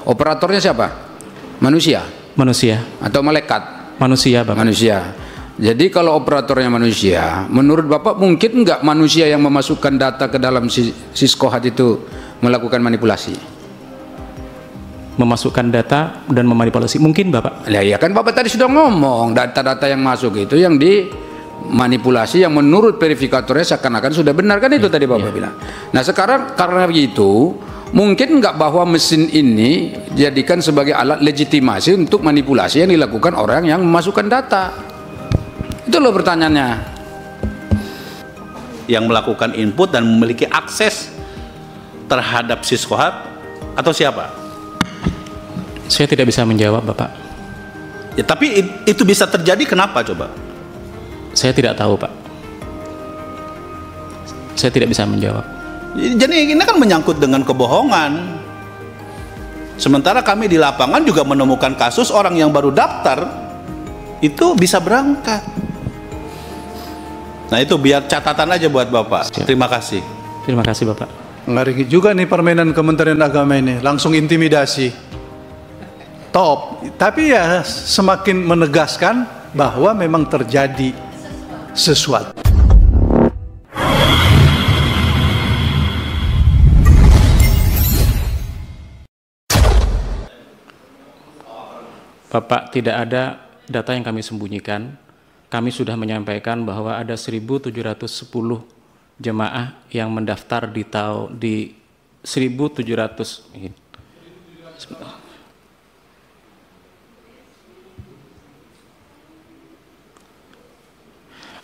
Operatornya siapa? Manusia? Manusia. Atau malaikat? Manusia, Bapak. Manusia. Jadi kalau operatornya manusia, menurut Bapak mungkin nggak manusia yang memasukkan data ke dalam Siskohat itu melakukan manipulasi? Memasukkan data dan memanipulasi, mungkin Bapak. Nah, ya kan Bapak tadi sudah ngomong data-data yang masuk itu yang dimanipulasi, yang menurut verifikatornya seakan-akan sudah benar, kan itu tadi Bapak bilang. Nah sekarang karena begitu, mungkin nggak bahwa mesin ini dijadikan sebagai alat legitimasi untuk manipulasi yang dilakukan orang yang memasukkan data? Itu loh pertanyaannya. Yang melakukan input dan memiliki akses terhadap Siskohat atau siapa? Saya tidak bisa menjawab, Bapak. Ya, tapi itu bisa terjadi kenapa coba? Saya tidak tahu, Pak. Saya tidak bisa menjawab. Jadi ini kan menyangkut dengan kebohongan. Sementara kami di lapangan juga menemukan kasus orang yang baru daftar itu bisa berangkat. Nah itu biar catatan aja buat Bapak. Siap. Terima kasih. Terima kasih, Bapak. Ngeri juga nih permainan Kementerian Agama ini, langsung intimidasi. Top. Tapi ya semakin menegaskan bahwa memang terjadi sesuatu. Bapak, tidak ada data yang kami sembunyikan. Kami sudah menyampaikan bahwa ada 1.710 jemaah yang mendaftar di 1.700.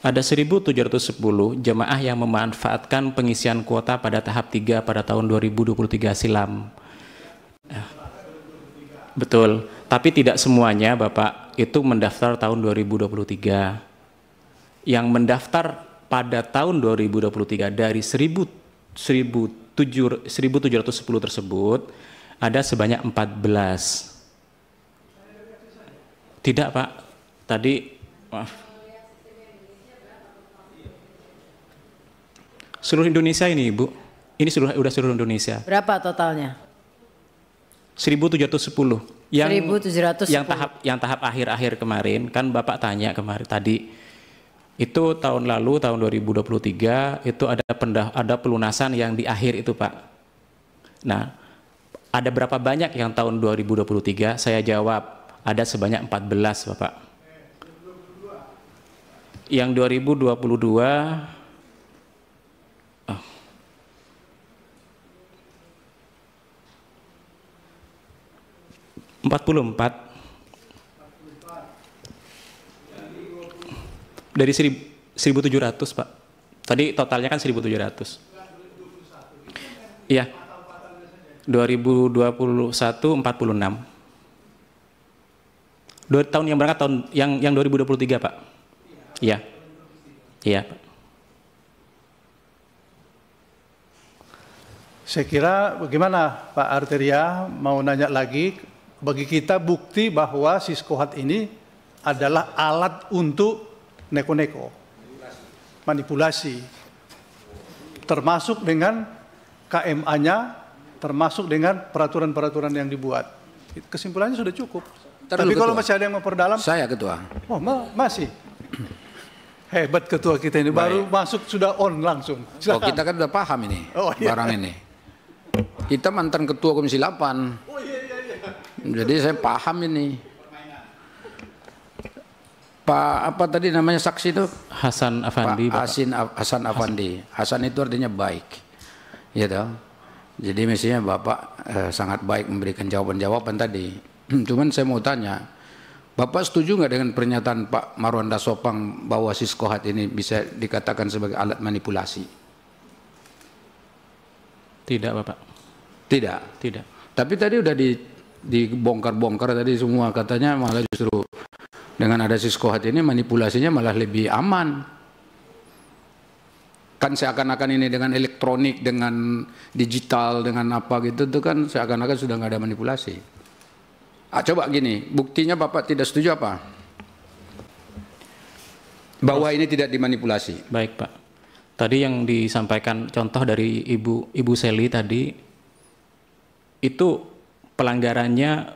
Ada 1.710 jemaah yang memanfaatkan pengisian kuota pada tahap 3 pada tahun 2023 silam. Betul, tapi tidak semuanya Bapak itu mendaftar tahun 2023. Yang mendaftar pada tahun 2023 dari 1.710 tersebut ada sebanyak 14. Tidak Pak, tadi maaf. Seluruh Indonesia ini Ibu, ini sudah seluruh Indonesia. Berapa totalnya? 1.710 yang 1.710 yang tahap akhir-akhir kemarin, kan Bapak tanya kemarin tadi itu tahun lalu tahun 2023 itu ada pelunasan yang di akhir itu Pak. Nah, ada berapa banyak yang tahun 2023? Saya jawab ada sebanyak 14 Bapak. Yang 2022 44 dari 1.700 Pak. Tadi totalnya kan 1.700. Iya. 2021 46. Tahun yang berangkat tahun yang 2023 Pak. Iya. Iya Pak. Saya kira bagaimana Pak Arteria mau nanya lagi, bagi kita bukti bahwa Siskohat ini adalah alat untuk neko-neko, manipulasi, termasuk dengan KMA-nya, termasuk dengan peraturan-peraturan yang dibuat. Kesimpulannya sudah cukup. Tapi kalau masih ada yang memperdalam, saya ketua. Oh masih. Hebat ketua kita ini, baru masuk sudah on langsung. Oh kita kan udah paham ini, barang ini. Kita mantan ketua Komisi 8. Jadi saya paham ini. Pak apa tadi namanya saksi itu? Hasan Afandi. Pak Hasan Afandi. Hasan itu artinya baik. Ya toh. Jadi mestinya Bapak sangat baik memberikan jawaban-jawaban tadi. Cuman saya mau tanya, Bapak setuju nggak dengan pernyataan Pak Marwanda Sopang bahwa Siskohat ini bisa dikatakan sebagai alat manipulasi? Tidak Bapak. Tidak. Tidak. Tapi tadi udah dibongkar-bongkar tadi semua, katanya malah justru dengan ada Siskohat ini manipulasinya malah lebih aman. Kan seakan-akan ini dengan elektronik, dengan digital, dengan apa gitu tuh kan seakan-akan sudah nggak ada manipulasi. Coba gini, buktinya Bapak tidak setuju apa? Bahwa ini tidak dimanipulasi. Baik Pak. Tadi yang disampaikan contoh dari Ibu Seli tadi itu pelanggarannya,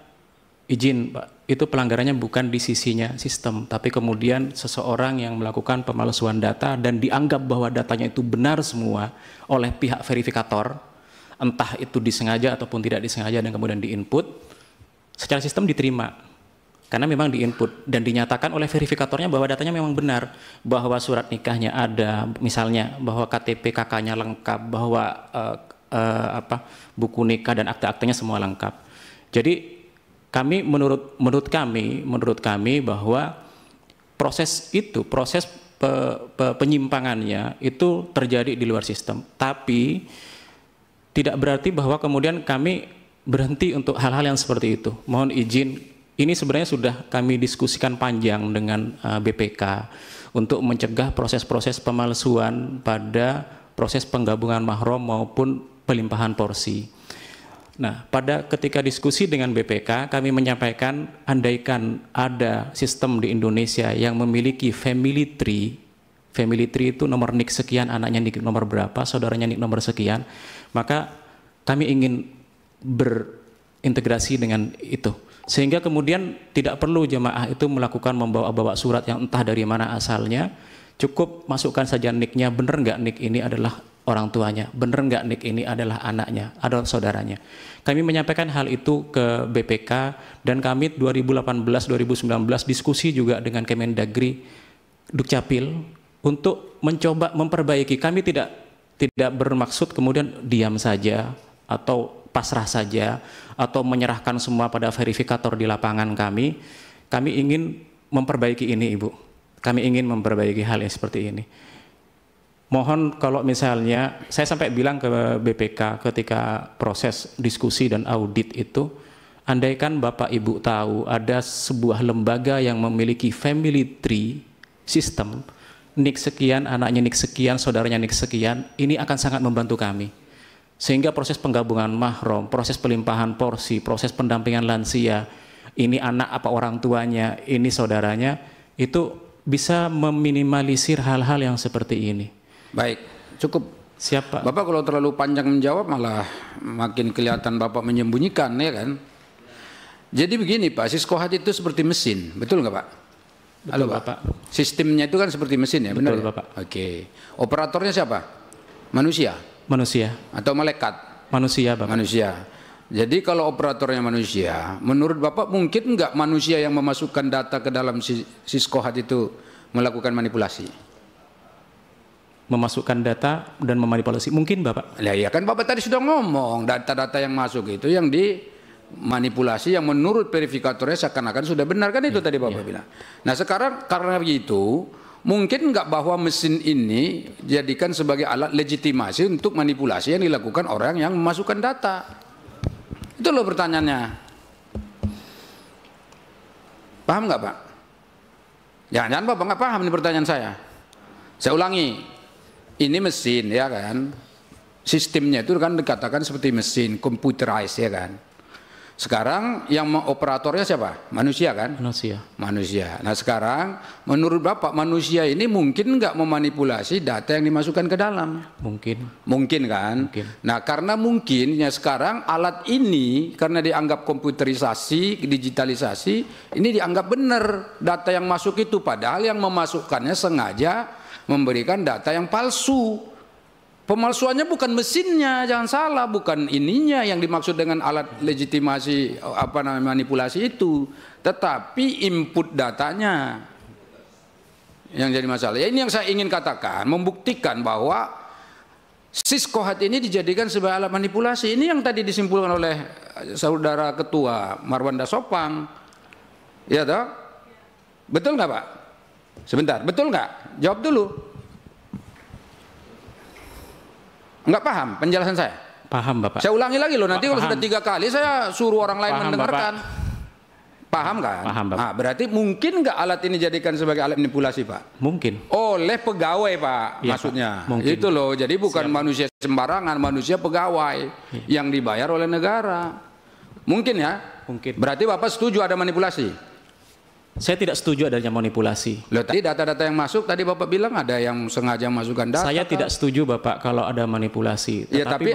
izin Pak, itu pelanggarannya bukan di sisinya sistem, tapi kemudian seseorang yang melakukan pemalsuan data dan dianggap bahwa datanya itu benar semua oleh pihak verifikator, entah itu disengaja ataupun tidak disengaja, dan kemudian diinput, secara sistem diterima. Karena memang diinput dan dinyatakan oleh verifikatornya bahwa datanya memang benar, bahwa surat nikahnya ada, misalnya bahwa KTP KK-nya lengkap, bahwa buku nikah dan akte-aktenya semua lengkap. Jadi kami menurut kami bahwa proses penyimpangannya itu terjadi di luar sistem. Tapi tidak berarti bahwa kemudian kami berhenti untuk hal-hal yang seperti itu. Mohon izin, ini sebenarnya sudah kami diskusikan panjang dengan BPK untuk mencegah proses-proses pemalsuan pada proses penggabungan mahram maupun pelimpahan porsi. Nah, pada ketika diskusi dengan BPK, kami menyampaikan andaikan ada sistem di Indonesia yang memiliki family tree itu nomor nik sekian, anaknya nik nomor berapa, saudaranya nik nomor sekian, maka kami ingin berintegrasi dengan itu. Sehingga kemudian tidak perlu jemaah itu melakukan membawa surat yang entah dari mana asalnya, cukup masukkan saja niknya, bener nggak nik ini adalah orang tuanya, bener nggak nik ini adalah anaknya, adalah saudaranya. Kami menyampaikan hal itu ke BPK dan kami 2018-2019 diskusi juga dengan Kemendagri, Dukcapil untuk mencoba memperbaiki. Kami tidak bermaksud kemudian diam saja atau pasrah saja atau menyerahkan semua pada verifikator di lapangan kami. Kami ingin memperbaiki ini, Ibu. Kami ingin memperbaiki hal yang seperti ini. Mohon kalau misalnya, saya sampai bilang ke BPK ketika proses diskusi dan audit itu, andaikan Bapak Ibu tahu ada sebuah lembaga yang memiliki family tree system, nik sekian, anaknya nik sekian, saudaranya nik sekian, ini akan sangat membantu kami. Sehingga proses penggabungan mahram, proses pelimpahan porsi, proses pendampingan lansia, ini anak apa orang tuanya, ini saudaranya, itu bisa meminimalisir hal-hal yang seperti ini. Baik, cukup. Siapa? Bapak kalau terlalu panjang menjawab malah makin kelihatan Bapak menyembunyikan, ya kan? Jadi begini Pak, Siskohat itu seperti mesin, betul nggak Pak? Betul, halo Bapak. Sistemnya itu kan seperti mesin ya, benar? Betul, ya? Bapak. Oke. Operatornya siapa? Manusia? Manusia. Atau malaikat? Manusia, Bapak. Manusia. Jadi kalau operatornya manusia, menurut Bapak mungkin nggak manusia yang memasukkan data ke dalam Siskohat itu melakukan manipulasi? Memasukkan data dan memanipulasi, mungkin Bapak? Ya kan Bapak tadi sudah ngomong, data-data yang masuk itu yang dimanipulasi, yang menurut verifikatornya seakan-akan sudah benar, kan itu tadi Bapak bilang. Nah sekarang karena begitu, mungkin nggak bahwa mesin ini dijadikan sebagai alat legitimasi untuk manipulasi yang dilakukan orang yang memasukkan data. Itu loh pertanyaannya. Paham nggak Pak? Jangan-jangan Bapak nggak paham ini pertanyaan saya. Saya ulangi, ini mesin ya kan, sistemnya itu kan dikatakan seperti mesin, computerized ya kan. Sekarang yang operatornya siapa? Manusia kan? Manusia. Nah sekarang menurut Bapak manusia ini mungkin nggak memanipulasi data yang dimasukkan ke dalam? Mungkin kan? Mungkin. Nah karena mungkinnya sekarang alat ini karena dianggap komputerisasi, digitalisasi, ini dianggap benar data yang masuk itu, padahal yang memasukkannya sengaja memberikan data yang palsu. Pemalsuannya bukan mesinnya, jangan salah, bukan ininya yang dimaksud dengan alat legitimasi manipulasi itu, tetapi input datanya yang jadi masalah. Ya, ini yang saya ingin katakan, membuktikan bahwa Siskohat ini dijadikan sebagai alat manipulasi. Ini yang tadi disimpulkan oleh saudara ketua Marwanda Sopang, ya toh? Betul nggak Pak? Sebentar, betul nggak? Jawab dulu. Enggak paham penjelasan saya? Paham Bapak. Saya ulangi lagi loh, nanti kalau sudah 3 kali saya suruh orang lain paham, mendengarkan. Bapak. Paham kan? Paham Bapak. Nah, berarti mungkin nggak alat ini dijadikan sebagai alat manipulasi Pak? Mungkin. Oleh pegawai Pak, ya, maksudnya. Pak. Itu loh, jadi bukan manusia sembarangan, manusia pegawai yang dibayar oleh negara. Mungkin ya? Mungkin. Berarti Bapak setuju ada manipulasi? Saya tidak setuju adanya manipulasi. Loh, tadi data-data yang masuk tadi Bapak bilang ada yang sengaja masukkan data. Saya tidak setuju Bapak kalau ada manipulasi. Ya, tapi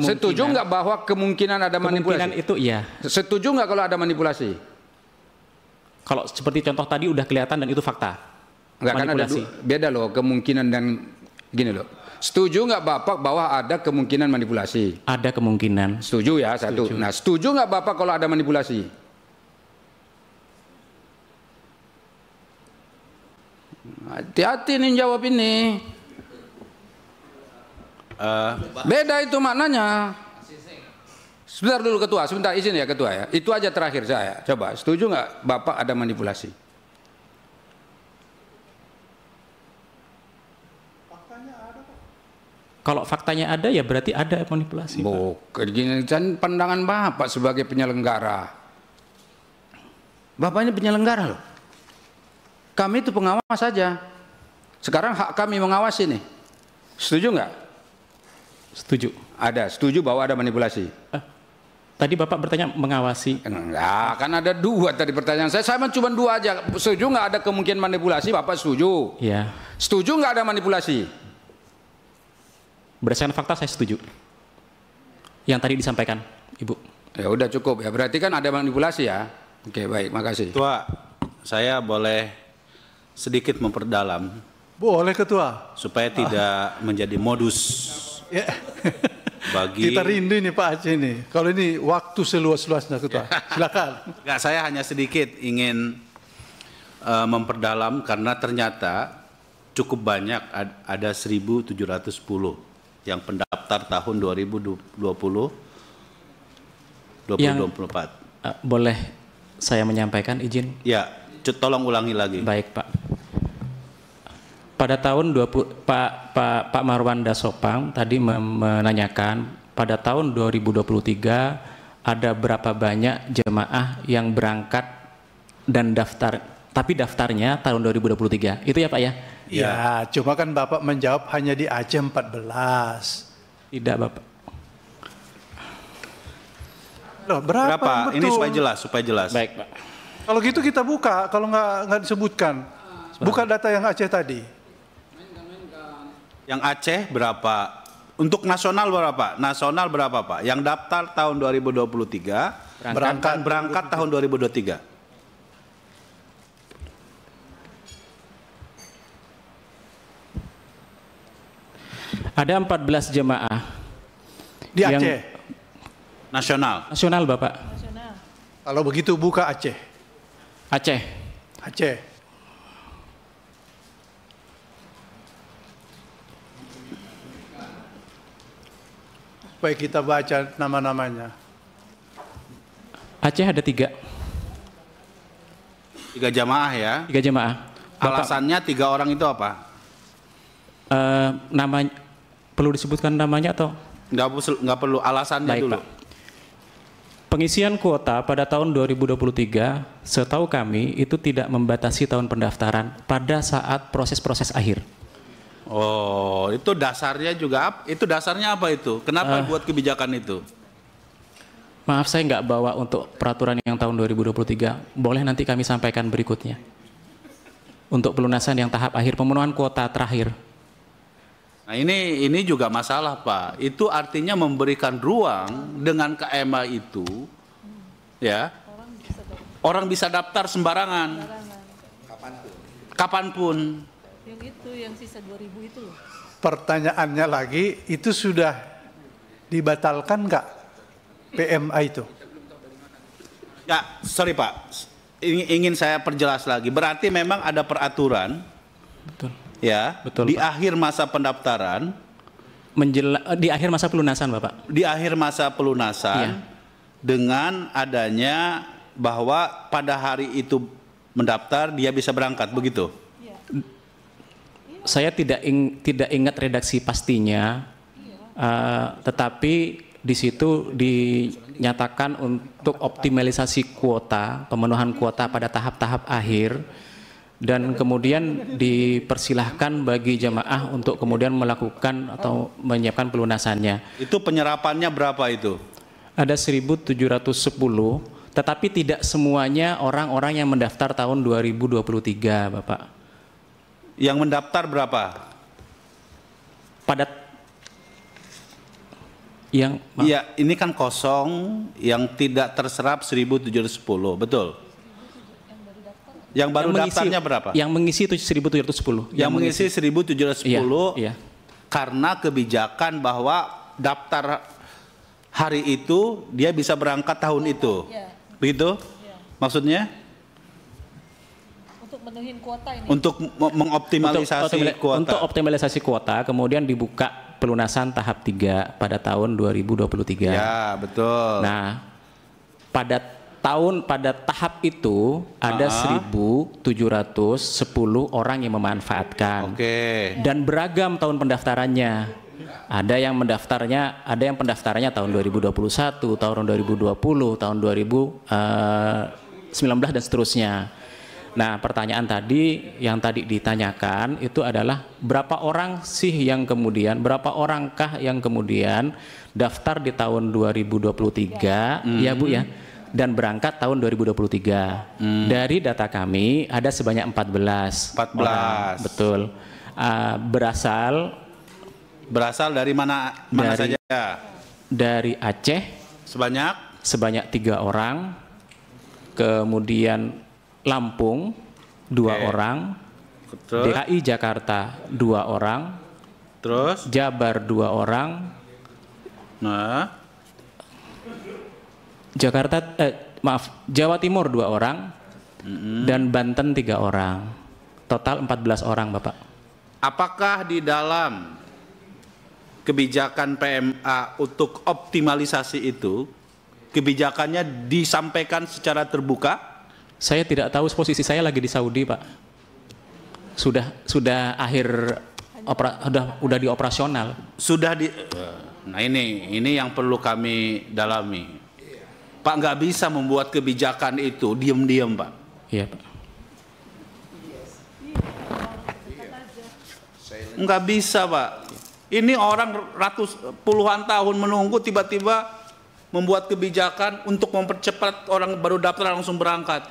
setuju nggak bahwa kemungkinan ada manipulasi? Kemungkinan itu iya. Setuju nggak kalau ada manipulasi? Kalau seperti contoh tadi udah kelihatan dan itu fakta. Enggak, kan ada beda loh kemungkinan dan gini loh. Setuju nggak Bapak bahwa ada kemungkinan manipulasi? Ada kemungkinan. Setuju ya, satu. Setuju. Nah, setuju nggak Bapak kalau ada manipulasi? Hati-hati nih jawab ini. Beda itu maknanya. Sebentar dulu Ketua, sebentar izin ya Ketua ya. Itu aja terakhir saya. Coba, setuju nggak Bapak ada manipulasi? Kalau faktanya ada ya berarti ada manipulasi. Bukan gini kan pandangan Bapak sebagai penyelenggara. Bapak ini penyelenggara loh. Kami itu pengawas saja. Sekarang hak kami mengawasi nih. Setuju nggak? Setuju. Ada. Setuju bahwa ada manipulasi? Tadi Bapak bertanya mengawasi. Enggak, kan ada dua tadi pertanyaan saya. Saya cuma dua aja. Setuju nggak ada kemungkinan manipulasi? Bapak setuju? Ya. Setuju nggak ada manipulasi? Berdasarkan fakta saya setuju. Yang tadi disampaikan Ibu. Ya udah cukup ya. Berarti kan ada manipulasi ya. Oke, baik, makasih. Ketua, saya boleh sedikit memperdalam Boleh Ketua. supaya tidak menjadi modus Ya. bagi. Kita rindu ini Pak Aceh ini. Kalau ini waktu seluas-luasnya Ketua. Silakan. Nggak, saya hanya sedikit ingin memperdalam karena ternyata cukup banyak, ada 1.710 yang pendaftar tahun 2020 2024. Boleh saya menyampaikan izin? Ya, tolong ulangi lagi. Baik Pak. Pada tahun Pak Marwan Dasopang tadi menanyakan pada tahun 2023 ada berapa banyak jemaah yang berangkat dan daftar, tapi daftarnya tahun 2023. Itu ya Pak ya? Ya, cuma kan Bapak menjawab hanya di Aceh 14. Tidak Bapak. Loh, berapa? Ini Betul. supaya jelas. Baik Pak. Kalau gitu kita buka, kalau nggak disebutkan. Buka data yang Aceh tadi. Yang Aceh berapa? Untuk nasional berapa? Nasional berapa Pak? Yang daftar tahun 2023, berangkat tahun 2023. Ada 14 jemaah Di yang Aceh. Nasional. nasional Bapak. Kalau begitu buka Aceh. Aceh. Aceh. Supaya kita baca nama-namanya. Aceh ada 3 jamaah ya. 3 jemaah. Bapak, Alasannya 3 orang itu apa? namanya perlu disebutkan namanya atau? Nggak perlu alasannya Baik, dulu. Pak. Pengisian kuota pada tahun 2023 setahu kami itu tidak membatasi tahun pendaftaran pada saat proses-proses akhir. Oh, itu dasarnya juga itu dasarnya apa itu? Kenapa buat kebijakan itu? Maaf saya nggak bawa untuk peraturan yang tahun 2023. Boleh nanti kami sampaikan berikutnya. Untuk pelunasan yang tahap akhir, pemenuhan kuota terakhir. Nah, ini juga masalah, Pak. Itu artinya memberikan ruang dengan KMA itu, ya. Orang bisa daftar sembarangan. Kapanpun. Yang itu, yang sisa 2000 itu loh. Pertanyaannya lagi, itu sudah dibatalkan nggak PMA itu? Ya, sorry Pak. Ingin saya perjelas lagi. Berarti memang ada peraturan. Betul. Ya, Betul, di Pak. akhir masa pendaftaran, Di akhir masa pelunasan, Bapak. di akhir masa pelunasan, Iya. dengan adanya bahwa pada hari itu mendaftar dia bisa berangkat, begitu? Saya tidak ingat redaksi pastinya, tetapi di situ dinyatakan untuk optimalisasi kuota, pemenuhan kuota pada tahap-tahap akhir, dan kemudian dipersilahkan bagi jamaah untuk kemudian melakukan atau menyiapkan pelunasannya. Itu penyerapannya berapa itu? Ada 1.710, Tetapi tidak semuanya orang-orang yang mendaftar tahun 2023, Bapak. Yang mendaftar berapa? Pada yang Iya, ini kan kosong yang tidak terserap 1.710, betul? Yang baru daftarnya berapa? Yang mengisi itu 1.710. Yang mengisi 1.710 Iya. karena kebijakan bahwa daftar hari itu dia bisa berangkat tahun itu. Ya. Begitu? Maksudnya? Untuk menuhin kuota ini. Untuk mengoptimalisasi kuota. Untuk optimalisasi kuota, kemudian dibuka pelunasan tahap 3 pada tahun 2023. Ya, betul. Nah, pada tahap itu ada 1.710 orang yang memanfaatkan. Oke. Dan beragam tahun pendaftarannya. Ada yang pendaftarannya tahun 2021, tahun 2020, tahun 2019 dan seterusnya. Nah, pertanyaan tadi yang tadi ditanyakan itu adalah berapa orangkah yang kemudian daftar di tahun 2023 ya Bu ya, dan berangkat tahun 2023. Dari data kami ada sebanyak 14 orang. Betul. Berasal dari mana saja? Dari Aceh sebanyak 3 orang, kemudian Lampung 2 orang, DKI Jakarta 2 orang, terus Jabar 2 orang, Jawa Timur 2 orang, dan Banten 3 orang. Total 14 orang, Bapak. Apakah di dalam kebijakan PMA untuk optimalisasi itu kebijakannya disampaikan secara terbuka? Saya tidak tahu, posisi saya lagi di Saudi, Pak. Sudah udah dioperasional. Nah ini yang perlu kami dalami. Pak, nggak bisa membuat kebijakan itu diam-diam, Pak. Iya, Pak. Nggak bisa, Pak. Ini orang puluhan tahun menunggu, tiba-tiba membuat kebijakan untuk mempercepat orang baru daftar langsung berangkat.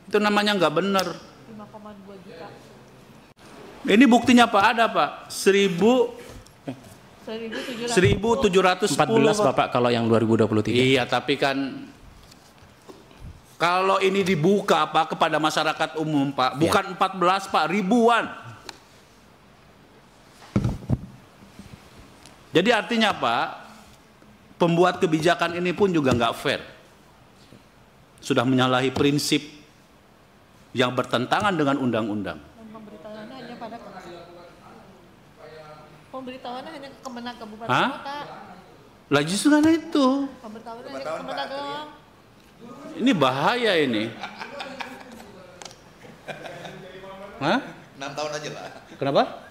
Itu namanya nggak benar. 5,2 juta. Ini buktinya Pak, ada Pak. 1.710 Bapak kalau yang 2023. Iya, tapi kan kalau ini dibuka Pak kepada masyarakat umum Pak, bukan 14 Pak, ribuan. Jadi artinya Pak, pembuat kebijakan ini pun juga nggak fair. Sudah menyalahi prinsip yang bertentangan dengan undang-undang. Pemberitahuannya hanya pada ke Kemenang Kabupaten Kota. Lah justru karena itu. Pemberitahuannya hanya ke Kemenang doang. Ini bahaya ini. 6 tahun aja lah. Kenapa?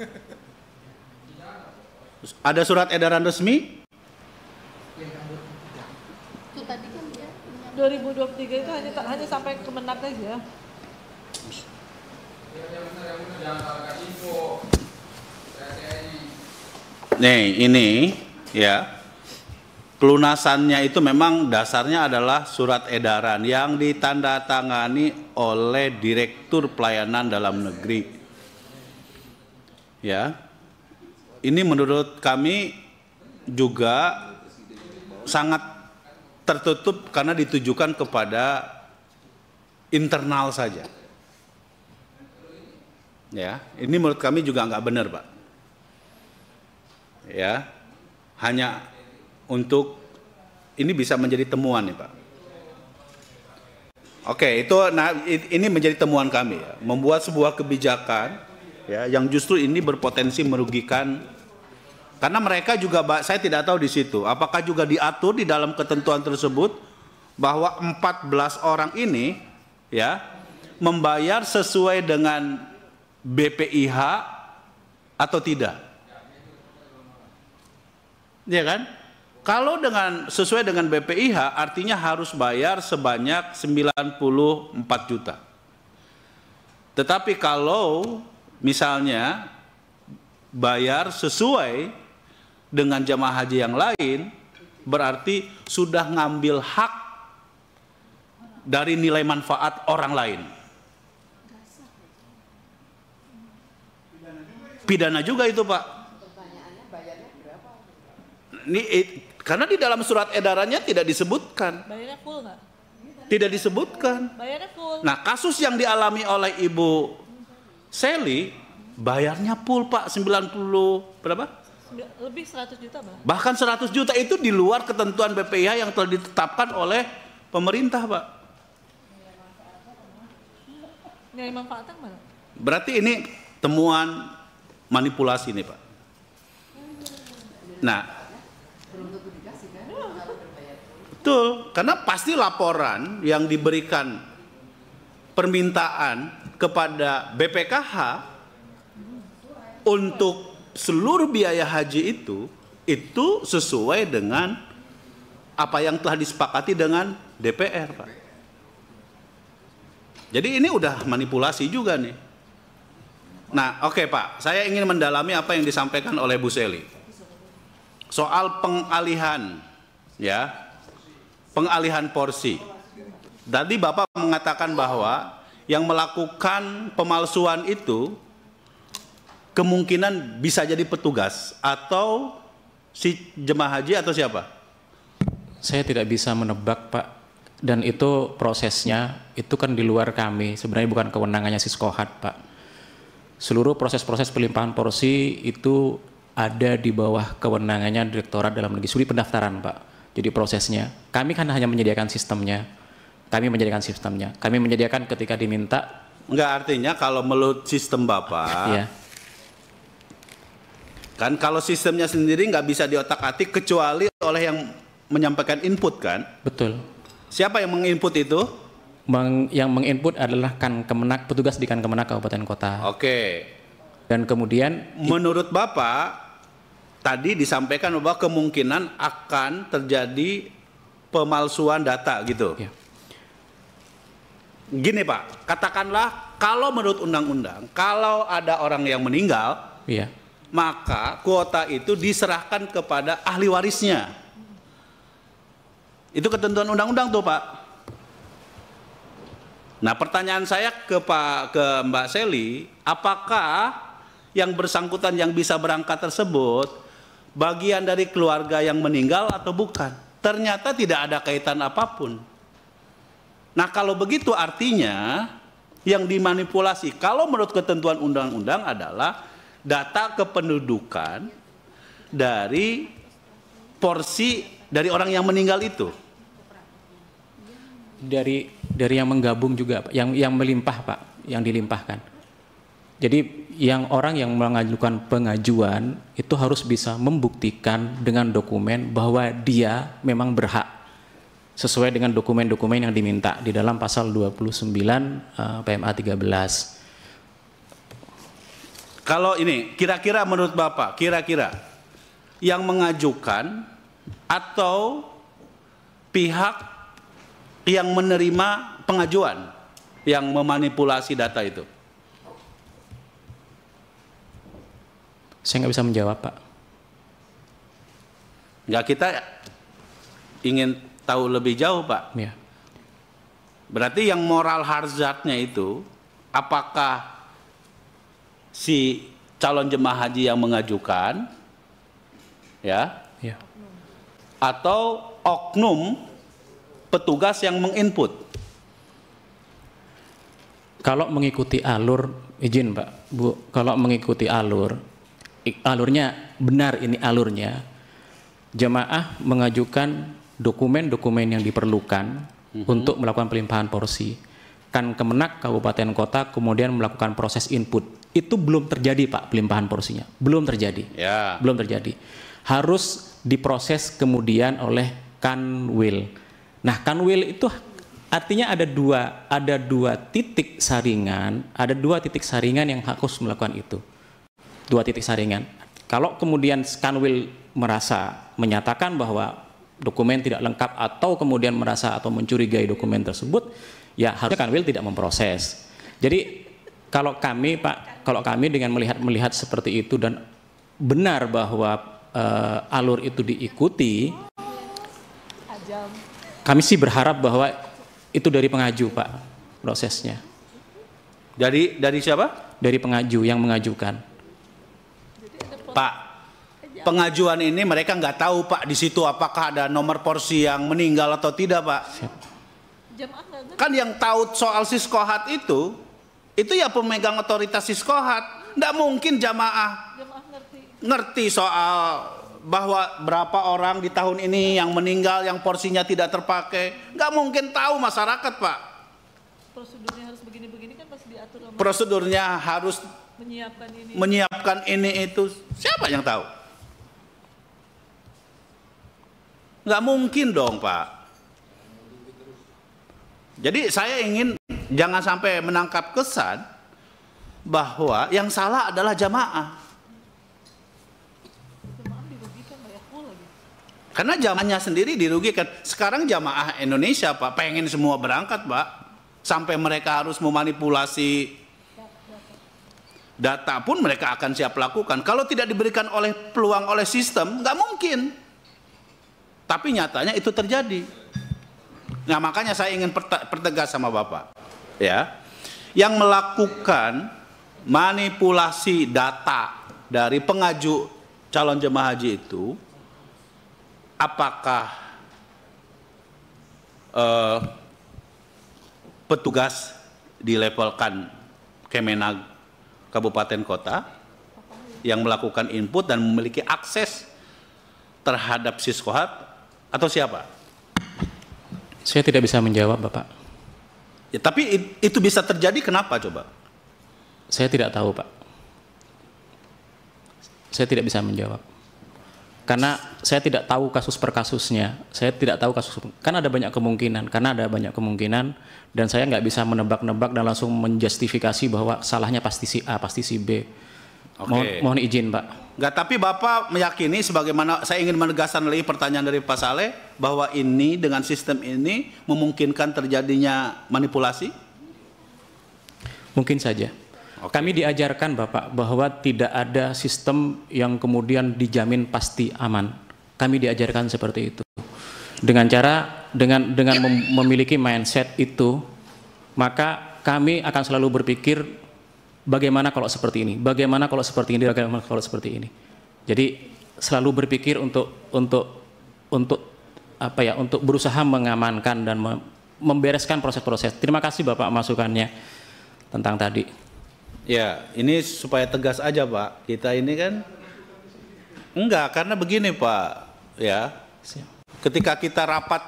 Ada surat edaran resmi? Itu tadi kan ya. 2023 itu hanya sampai Kemenang aja. Nih, ini ya. Pelunasannya itu memang dasarnya adalah surat edaran yang ditandatangani oleh Direktur Pelayanan Dalam Negeri. Ya. Ini menurut kami juga sangat tertutup karena ditujukan kepada internal saja. Ya, ini menurut kami juga nggak benar, Pak. Ya, hanya untuk ini bisa menjadi temuan nih, Pak. Oke, ini menjadi temuan kami ya, membuat sebuah kebijakan ya yang justru ini berpotensi merugikan, karena mereka juga, saya tidak tahu di situ apakah juga diatur di dalam ketentuan tersebut bahwa 14 orang ini ya membayar sesuai dengan BPIH atau tidak, ya kan? Kalau sesuai dengan BPIH artinya harus bayar sebanyak 94 juta. Tetapi kalau misalnya bayar sesuai dengan jamaah haji yang lain, berarti sudah ngambil hak dari nilai manfaat orang lain. Pidana juga itu, Pak. Karena di dalam surat edarannya tidak disebutkan. Bayarnya full nggak? Tidak disebutkan. Bayarnya full. Nah, kasus yang dialami oleh Ibu Sally, bayarnya full, Pak, 90 berapa? Lebih 100 juta, Bang. Bahkan 100 juta itu di luar ketentuan BPIH yang telah ditetapkan oleh pemerintah, Pak. Nilai manfaatnya mana? Berarti ini temuan manipulasi nih, Pak. Nah, betul, karena pasti laporan yang diberikan permintaan kepada BPKH untuk seluruh biaya haji itu sesuai dengan apa yang telah disepakati dengan DPR, Pak. Jadi ini udah manipulasi juga nih. Nah, oke, Pak, saya ingin mendalami apa yang disampaikan oleh Bu Sally soal pengalihan, ya, pengalihan porsi. Tadi Bapak mengatakan bahwa yang melakukan pemalsuan itu kemungkinan bisa jadi petugas atau si jemaah haji atau siapa? Saya tidak bisa menebak, Pak. Dan itu prosesnya, itu kan di luar kami. Sebenarnya bukan kewenangannya Siskohat, Pak. Seluruh proses-proses pelimpahan porsi itu ada di bawah kewenangannya Direktorat Dalam Negeri, suri pendaftaran, Pak. Jadi prosesnya, kami kan hanya menyediakan sistemnya. Kami menyediakan ketika diminta. Enggak, artinya kalau menurut sistem Bapak, Ya. Kan kalau sistemnya sendiri nggak bisa diotak-atik kecuali oleh yang menyampaikan input, kan? Betul. Siapa yang menginput itu? Yang menginput adalah Kemenak, petugas di Kemenak Kabupaten Kota. Oke. Dan kemudian menurut Bapak tadi disampaikan bahwa kemungkinan akan terjadi pemalsuan data gitu. Ya. Gini, Pak, katakanlah kalau menurut undang-undang, kalau ada orang yang meninggal, ya, maka kuota itu diserahkan kepada ahli warisnya. Itu ketentuan undang-undang tuh, Pak. Nah, pertanyaan saya ke Mbak Sally, apakah yang bersangkutan yang bisa berangkat tersebut bagian dari keluarga yang meninggal atau bukan? Ternyata tidak ada kaitan apapun. Nah, kalau begitu artinya yang dimanipulasi kalau menurut ketentuan undang-undang adalah data kependudukan dari porsi dari orang yang meninggal itu. Dari yang menggabung juga, Pak, yang melimpah, Pak, yang dilimpahkan. Jadi orang yang mengajukan pengajuan itu harus bisa membuktikan dengan dokumen bahwa dia memang berhak sesuai dengan dokumen-dokumen yang diminta di dalam pasal 29 PMA 13. Kalau ini kira-kira menurut Bapak, kira-kira yang mengajukan atau pihak yang menerima pengajuan yang memanipulasi data itu? Saya nggak bisa menjawab, Pak. Nggak, kita ingin tahu lebih jauh, Pak. Ya. Berarti yang moral hazardnya itu apakah si calon jemaah haji yang mengajukan, ya, atau oknum petugas yang menginput? Kalau mengikuti alur, izin Pak, Bu, kalau mengikuti alurnya benar, ini alurnya, jemaah mengajukan dokumen-dokumen yang diperlukan untuk melakukan pelimpahan porsi. Kan Kemenak Kabupaten Kota kemudian melakukan proses input. Itu belum terjadi, Pak, pelimpahan porsinya. Belum terjadi. Ya. Belum terjadi. Harus diproses kemudian oleh Kanwil. Nah, Kanwil itu artinya ada dua titik saringan, yang harus melakukan itu. Dua titik saringan. Kalau kemudian Kanwil menyatakan bahwa dokumen tidak lengkap atau kemudian merasa atau mencurigai dokumen tersebut, ya harusnya Kanwil tidak memproses. Jadi kalau kami, Pak, dengan melihat seperti itu dan benar bahwa alur itu diikuti, kami sih berharap bahwa Itu dari pengaju Pak prosesnya. Dari siapa? Dari pengaju yang mengajukan. Pak, pengajuan ini mereka nggak tahu Pak di situ apakah ada nomor porsi yang meninggal atau tidak Pak. Jamaah nggak ngerti. Kan yang tahu soal Siskohat itu ya pemegang otoritas Siskohat. Nggak mungkin jamaah Jamaah ngerti. ngerti soal bahwa berapa orang di tahun ini yang meninggal yang porsinya tidak terpakai. Nggak mungkin tahu masyarakat Pak. Prosedurnya harus begini-begini kan pasti diatur sama Prosedurnya harus menyiapkan ini. itu. Siapa yang tahu? Nggak mungkin dong Pak. Jadi saya ingin jangan sampai menangkap kesan bahwa yang salah adalah jamaah. Jamaah dirugikan Pak ya, full lagi. Karena jamaahnya sendiri dirugikan. Sekarang jamaah Indonesia Pak pengen semua berangkat Pak. Sampai mereka harus memanipulasi data pun mereka akan siap lakukan. Kalau tidak diberikan peluang oleh sistem, nggak mungkin. Tapi nyatanya itu terjadi. Nah makanya saya ingin pertegas sama Bapak, ya, yang melakukan manipulasi data dari pengaju calon jemaah haji itu, apakah petugas di level Kemenag kabupaten kota yang melakukan input dan memiliki akses terhadap Siskohat atau siapa? Saya tidak bisa menjawab Bapak. Ya, tapi itu bisa terjadi kenapa coba? Saya tidak tahu Pak. Saya tidak bisa menjawab. Karena saya tidak tahu kasus per kasusnya. Saya tidak tahu kasus, kan ada banyak kemungkinan. Karena ada banyak kemungkinan dan saya nggak bisa menebak-nebak dan langsung menjustifikasi bahwa salahnya pasti si A, pasti si B. Mohon izin Pak. Nggak, tapi Bapak meyakini sebagaimana saya ingin menegaskan lagi pertanyaan dari Pak Saleh bahwa ini dengan sistem ini memungkinkan terjadinya manipulasi? Mungkin saja. Kami diajarkan Bapak bahwa tidak ada sistem yang kemudian dijamin pasti aman. Kami diajarkan seperti itu. Dengan cara memiliki mindset itu, maka kami akan selalu berpikir bagaimana kalau seperti ini, bagaimana kalau seperti ini, bagaimana kalau seperti ini. Jadi selalu berpikir untuk apa ya, untuk berusaha mengamankan dan membereskan proses-proses. Terima kasih Bapak masukannya tentang tadi. Ya, ini supaya tegas aja Pak. Kita ini kan enggak, karena begini Pak, ya. Ketika kita rapat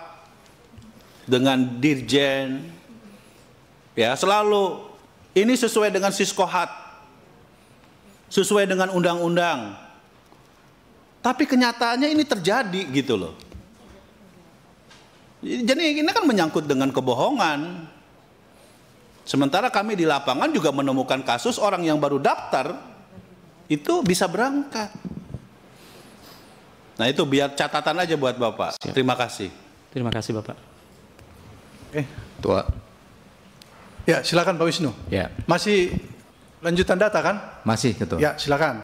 dengan Dirjen, ya selalu ini sesuai dengan Siskohat, sesuai dengan undang-undang. Tapi kenyataannya ini terjadi gitu loh. Jadi ini kan menyangkut dengan kebohongan. Sementara kami di lapangan juga menemukan kasus orang yang baru daftar itu bisa berangkat. Nah itu biar catatan aja buat Bapak. Siap. Terima kasih. Terima kasih Bapak. Tua. Ya, silakan Pak Wisnu. Ya. Masih lanjutan data kan? Masih Ketua. Ya, silakan.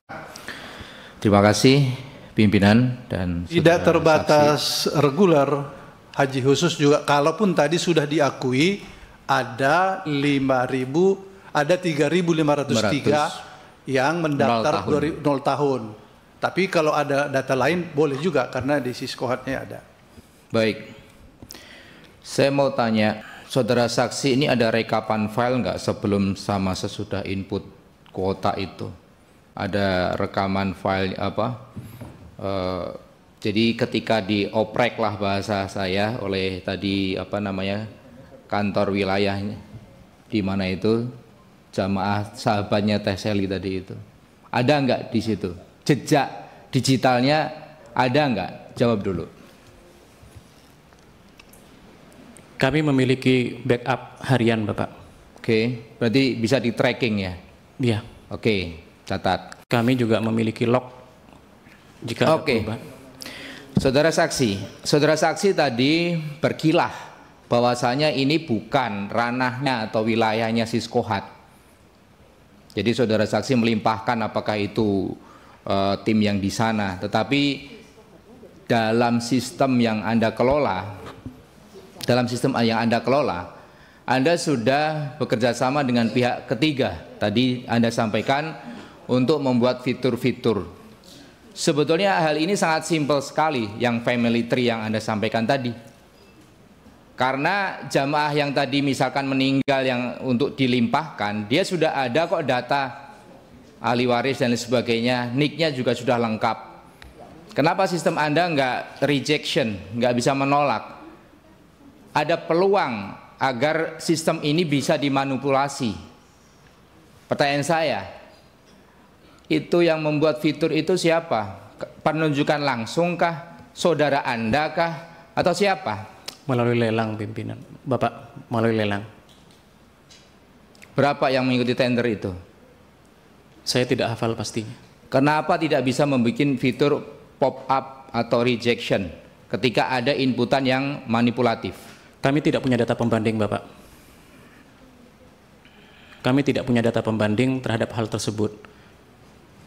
Terima kasih pimpinan dan Tidak saudara terbatas reguler, haji khusus juga. Kalaupun tadi sudah diakui ada 3.503 yang mendaftar 0 tahun. Tapi kalau ada data lain boleh juga karena di Siskohatnya ada. Baik. Saya mau tanya, saudara saksi, ini ada rekapan file nggak sebelum sama sesudah input kuota itu? Ada rekaman file apa? Jadi ketika dioprek lah bahasa saya oleh tadi apa namanya kantor wilayahnya di mana itu jamaah sahabatnya Teh Seli tadi itu, ada nggak di situ jejak digitalnya, ada nggak? Jawab dulu. Kami memiliki backup harian Bapak. Oke, berarti bisa di tracking ya? Iya. Oke, catat. Kami juga memiliki log jika ada perubahan. Saudara saksi tadi berkilah bahwasanya ini bukan ranahnya atau wilayahnya Siskohat. Jadi saudara saksi melimpahkan apakah itu tim yang di sana, tetapi dalam sistem yang Anda kelola dalam sistem yang Anda kelola, Anda sudah bekerja sama dengan pihak ketiga. Tadi Anda sampaikan untuk membuat fitur-fitur. Sebetulnya hal ini sangat simpel sekali yang family tree yang Anda sampaikan tadi. Karena jamaah yang tadi misalkan meninggal yang untuk dilimpahkan, dia sudah ada kok data ahli waris dan lain sebagainya, NIK-nya juga sudah lengkap. Kenapa sistem Anda nggak rejection, nggak bisa menolak? Ada peluang agar sistem ini bisa dimanipulasi. Pertanyaan saya, itu yang membuat fitur itu siapa? Penunjukan langsung kah? Saudara Anda kah? Atau siapa? Melalui lelang pimpinan, Bapak, melalui lelang. Berapa yang mengikuti tender itu? Saya tidak hafal pastinya. Kenapa tidak bisa membuat fitur pop up atau rejection ketika ada inputan yang manipulatif? Kami tidak punya data pembanding, Bapak. Kami tidak punya data pembanding terhadap hal tersebut.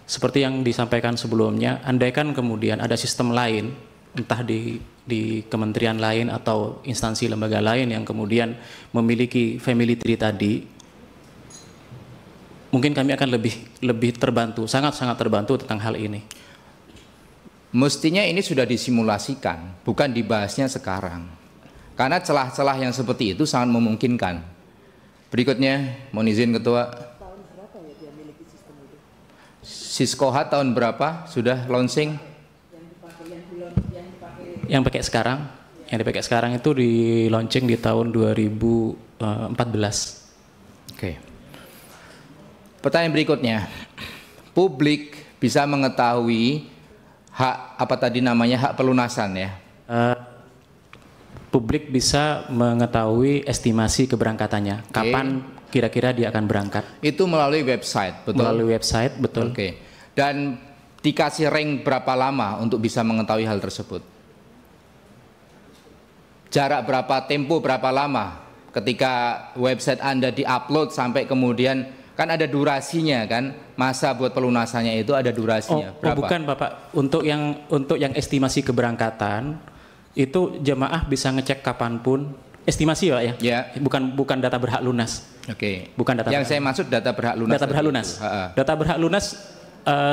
Seperti yang disampaikan sebelumnya, andaikan kemudian ada sistem lain, entah di kementerian lain atau instansi lembaga lain yang kemudian memiliki family tree tadi, mungkin kami akan lebih terbantu, sangat-sangat terbantu tentang hal ini. Mestinya ini sudah disimulasikan, bukan dibahasnya sekarang. Karena celah-celah yang seperti itu sangat memungkinkan. Berikutnya, mohon izin Ketua. Tahun berapa ya dia miliki sistem itu? Siskohat tahun berapa sudah launching? Yang dipakai sekarang itu di launching di tahun 2014. Oke. Pertanyaan berikutnya, publik bisa mengetahui hak apa tadi namanya, hak pelunasan ya? Publik bisa mengetahui estimasi keberangkatannya, kapan kira-kira dia akan berangkat. Itu melalui website, betul? Melalui website, betul. Oke. Dan dikasih rank berapa lama untuk bisa mengetahui hal tersebut? Jarak berapa, tempo berapa lama ketika website Anda diupload sampai kemudian, kan ada durasinya kan, masa buat pelunasannya itu ada durasinya. Berapa? Bukan Bapak, untuk yang estimasi keberangkatan itu jemaah bisa ngecek kapanpun, estimasi ya Pak ya? Ya. Bukan data berhak lunas. Oke. Bukan data. Yang saya maksud data berhak lunas. Data berhak lunas. Data berhak lunas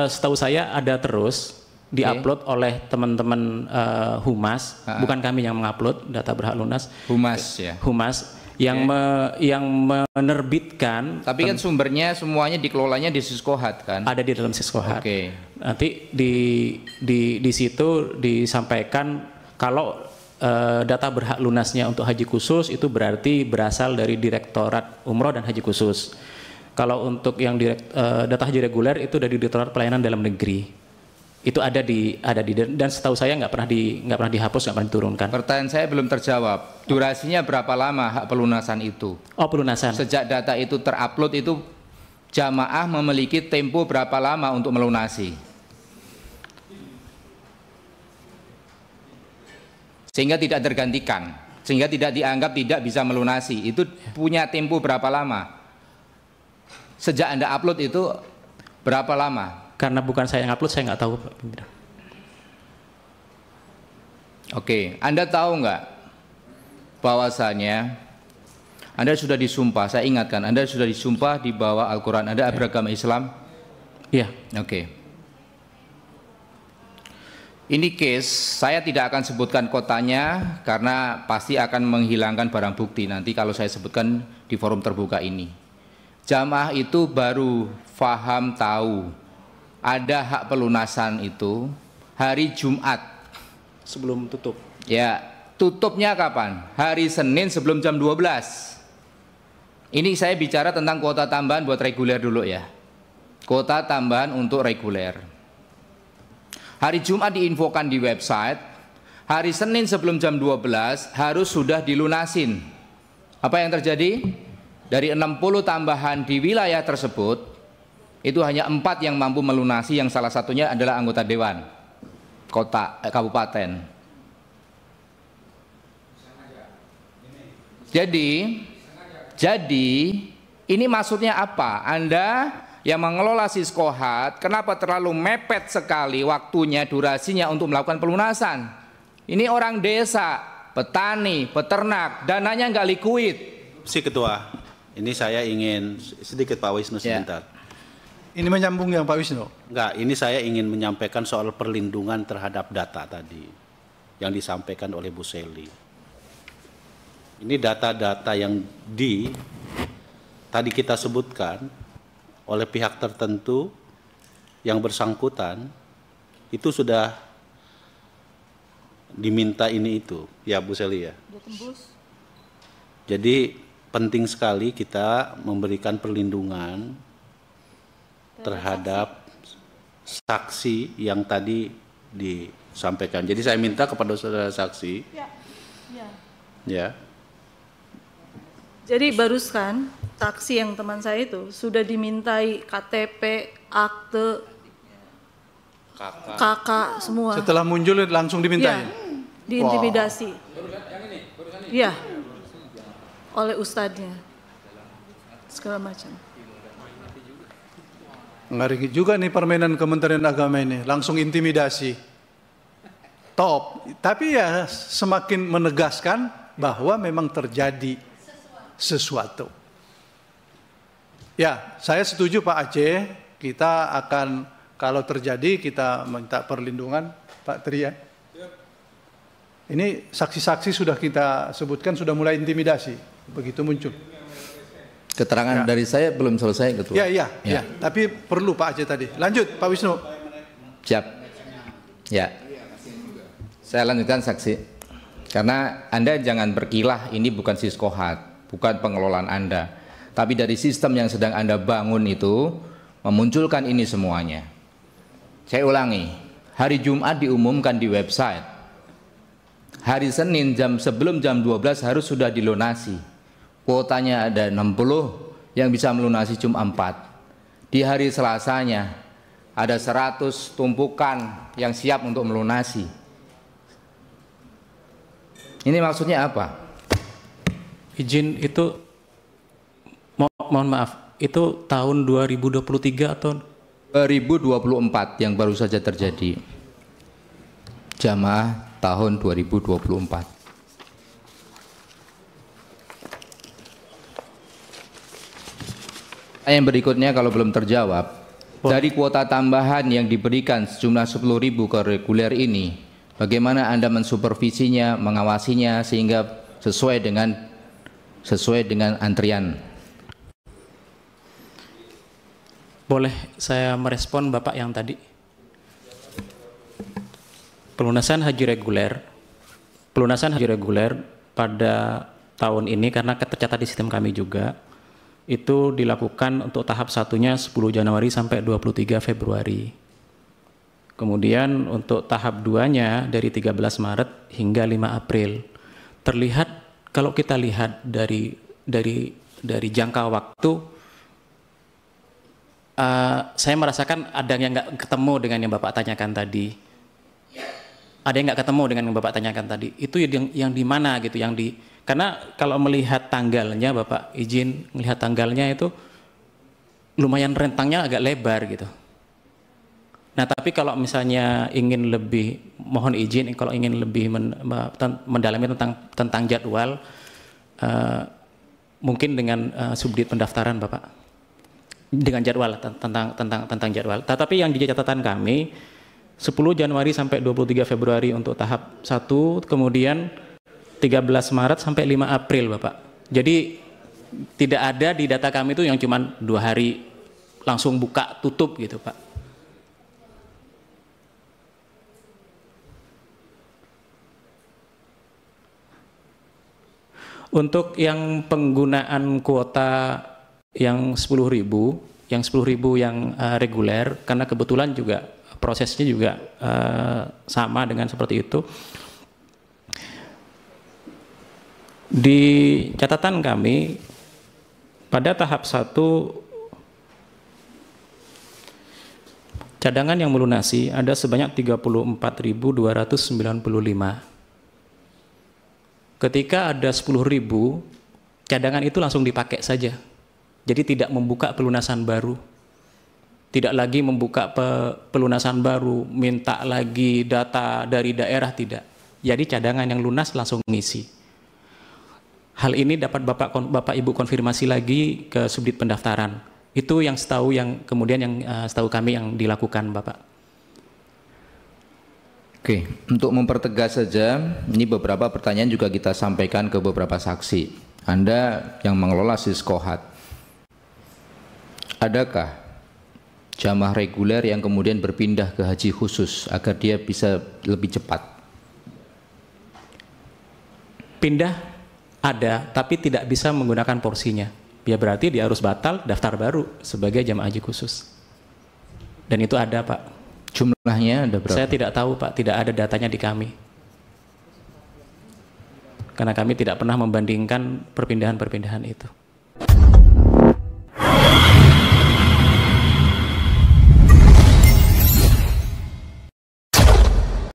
setahu saya ada terus diupload oleh teman-teman humas, bukan kami yang mengupload data berhak lunas. Humas ya. Humas yang yang menerbitkan. Tapi kan sumbernya semuanya dikelolanya di Siskohat kan? Ada di dalam Siskohat. Oke. Nanti di situ disampaikan kalau data berhak lunasnya untuk haji khusus itu berarti berasal dari Direktorat Umroh dan Haji Khusus. Kalau untuk yang data haji reguler itu dari Direktorat Pelayanan Dalam Negeri. Itu ada di dan setahu saya nggak pernah dihapus, nggak pernah diturunkan. Pertanyaan saya belum terjawab. Durasinya berapa lama hak pelunasan itu? Oh, pelunasan. Sejak data itu terupload itu jamaah memiliki tempo berapa lama untuk melunasi? Sehingga tidak tergantikan, sehingga tidak dianggap tidak bisa melunasi. Itu punya tempo berapa lama? Sejak Anda upload itu berapa lama? Karena bukan saya yang upload, saya nggak tahu. Oke, Anda tahu nggak bahwasanya Anda sudah disumpah, saya ingatkan, Anda sudah disumpah di bawah Al-Quran, Anda beragama Islam? Iya. Oke. Ini case, saya tidak akan sebutkan kotanya karena pasti akan menghilangkan barang bukti nanti kalau saya sebutkan di forum terbuka ini. Jamaah itu baru faham tahu ada hak pelunasan itu hari Jumat. Sebelum tutup. Ya, tutupnya kapan? Hari Senin sebelum jam 12. Ini saya bicara tentang kuota tambahan buat reguler dulu ya. Kuota tambahan untuk reguler. Hari Jumat diinfokan di website, hari Senin sebelum jam 12 harus sudah dilunasin. Apa yang terjadi? Dari 60 tambahan di wilayah tersebut, itu hanya 4 yang mampu melunasi, yang salah satunya adalah anggota dewan kota, kabupaten. Jadi ini maksudnya apa? Anda yang mengelola Siskohat, kenapa terlalu mepet sekali waktunya, durasinya untuk melakukan pelunasan? Ini orang desa, petani, peternak, dananya nggak liquid. Si Ketua, ini saya ingin sedikit Pak Wisnu sebentar. Ini menyambung yang Pak Wisnu. Enggak, ini saya ingin menyampaikan soal perlindungan terhadap data tadi yang disampaikan oleh Bu Selly. Ini data-data yang tadi kita sebutkan oleh pihak tertentu yang bersangkutan itu sudah diminta ini itu, ya Bu Selly ya. Jadi penting sekali kita memberikan perlindungan terhadap saksi yang tadi disampaikan. Jadi saya minta kepada saudara saksi, ya. Jadi barusan taksi yang teman saya itu sudah dimintai KTP, akte, kakak semua. Setelah muncul langsung dimintain? Ya, diintimidasi. Iya, oleh ustadznya. Segala macam. Ngeri juga nih permainan Kementerian Agama ini, langsung intimidasi. Top. Tapi ya semakin menegaskan bahwa memang terjadi sesuatu. Ya, saya setuju Pak Aceh, kita akan kalau terjadi kita minta perlindungan Pak Tria. Ini saksi-saksi sudah kita sebutkan sudah mulai intimidasi, begitu muncul. Keterangan dari saya belum selesai, Ketua. Ya, tapi perlu Pak Aceh tadi. Lanjut Pak Wisnu. Siap. Ya. Saya lanjutkan saksi. Karena Anda jangan berkilah, ini bukan Siskohat, bukan pengelolaan Anda. Tapi dari sistem yang sedang Anda bangun itu memunculkan ini semuanya. Saya ulangi, hari Jumat diumumkan di website. Hari Senin sebelum jam 12 harus sudah dilunasi. Kuotanya ada 60, yang bisa melunasi cuma 4. Di hari Selasanya ada 100 tumpukan yang siap untuk melunasi. Ini maksudnya apa? Izin itu, mohon maaf, itu tahun 2023 atau 2024 yang baru saja terjadi. Jamaah tahun 2024. Yang berikutnya kalau belum terjawab, dari kuota tambahan yang diberikan sejumlah 10.000 ke reguler ini, bagaimana Anda mensupervisinya, mengawasinya sehingga sesuai dengan antrian? boleh saya merespon Bapak yang tadi? Pelunasan haji reguler pada tahun ini karena tercatat di sistem kami juga itu dilakukan untuk tahap satunya 10 Januari sampai 23 Februari. Kemudian untuk tahap 2-nya dari 13 Maret hingga 5 April. Terlihat kalau kita lihat dari jangka waktu, saya merasakan ada yang nggak ketemu dengan yang Bapak tanyakan tadi. Ada yang nggak ketemu dengan yang Bapak tanyakan tadi. Itu yang di mana gitu, karena kalau melihat tanggalnya, Bapak izin melihat tanggalnya itu lumayan rentangnya agak lebar gitu. Nah, tapi kalau misalnya ingin lebih, mohon izin kalau ingin lebih mendalami tentang jadwal, mungkin dengan subdit pendaftaran Bapak, dengan jadwal tentang jadwal. Tetapi yang di catatan kami 10 Januari sampai 23 Februari untuk tahap 1, kemudian 13 Maret sampai 5 April Bapak. Jadi tidak ada di data kami itu yang cuma 2 hari langsung buka tutup gitu Pak. Untuk yang penggunaan kuota yang 10.000, yang reguler, karena kebetulan juga prosesnya juga sama dengan seperti itu. Di catatan kami pada tahap 1 cadangan yang melunasi ada sebanyak 34.295. Ketika ada 10.000, cadangan itu langsung dipakai saja. Jadi tidak membuka pelunasan baru. Tidak lagi membuka pelunasan baru, minta lagi data dari daerah, tidak. Jadi cadangan yang lunas langsung ngisi. Hal ini dapat Bapak Ibu konfirmasi lagi ke Subdit Pendaftaran. Itu yang setahu setahu kami yang dilakukan, Bapak. Oke, untuk mempertegas saja, ini beberapa pertanyaan juga kita sampaikan ke beberapa saksi. Anda yang mengelola Siskohat, adakah jamaah reguler yang kemudian berpindah ke haji khusus agar dia bisa lebih cepat? Pindah ada, tapi tidak bisa menggunakan porsinya. Ya berarti dia harus batal daftar baru sebagai jamaah haji khusus. Dan itu ada, Pak. Jumlahnya ada berapa? Saya tidak tahu, Pak. Tidak ada datanya di kami. Karena kami tidak pernah membandingkan perpindahan-perpindahan itu.